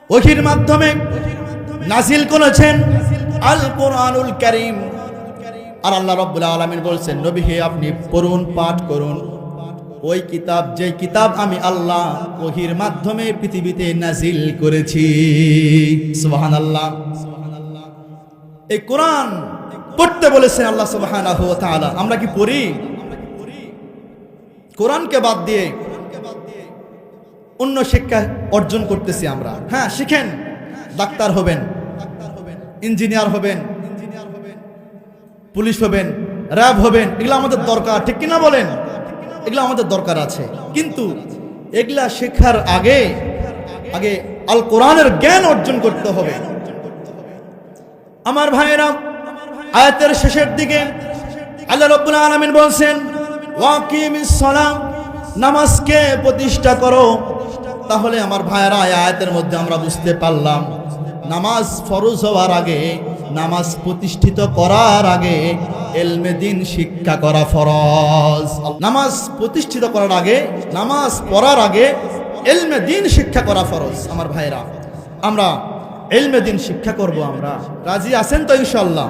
ওহীর মাধ্যমে নাজিল করেছেন আল কোরআনুল কারীম। আর আল্লাহ রাব্বুল আলামিন বলছেন, নবী হে আপনি পড়ুন, পাঠ করুন ওই কিতাব, যে কিতাব আমি আল্লাহ ওহীর মাধ্যমে পৃথিবীতে নাজিল করেছি। সুবহানাল্লাহ। এই কোরআন পড়তে বলেছেন আল্লাহ সুবহানাহু ওয়া তাআলা। আমরা কি পড়ি? কোরআনকে বাদ দিয়ে অন্য শিক্ষা অর্জন করতেছি আমরা। হ্যাঁ, শিখেন, ডাক্তার হবেন, ইঞ্জিনিয়ার হবেন, পুলিশ হবেন, র্যাব হবেন, এগুলো আমাদের দরকার, ঠিক কিনা বলেন? এগুলো আমাদের দরকার আছে, কিন্তু এগুলা শেখার আগে আগে আল কোরআনের জ্ঞান অর্জন করতে হবে। আমার ভাইয়েরা, আয়াতের শেষের দিকে আল্লাহ রাব্বুল আলামিন বলছেন, ওয়াকিমিস সালাম, নামাজকে প্রতিষ্ঠা করো। তাহলে আমার ভাইয়েরা, আয়াতের মধ্যে আমরা বুঝতে পারলাম নামাজ ফরজ হওয়ার আগে, নামাজ প্রতিষ্ঠিত করার আগে ইলমে দ্বীন শিক্ষা করা ফরজ। নামাজ প্রতিষ্ঠিত করার আগে, নামাজ পড়ার আগে ইলমে দ্বীন শিক্ষা করা ফরজ। আমার ভাইয়েরা, আমরা ইলমে দ্বীন শিক্ষা করব। আমরা রাজি আছেন তো ইনশাআল্লাহ?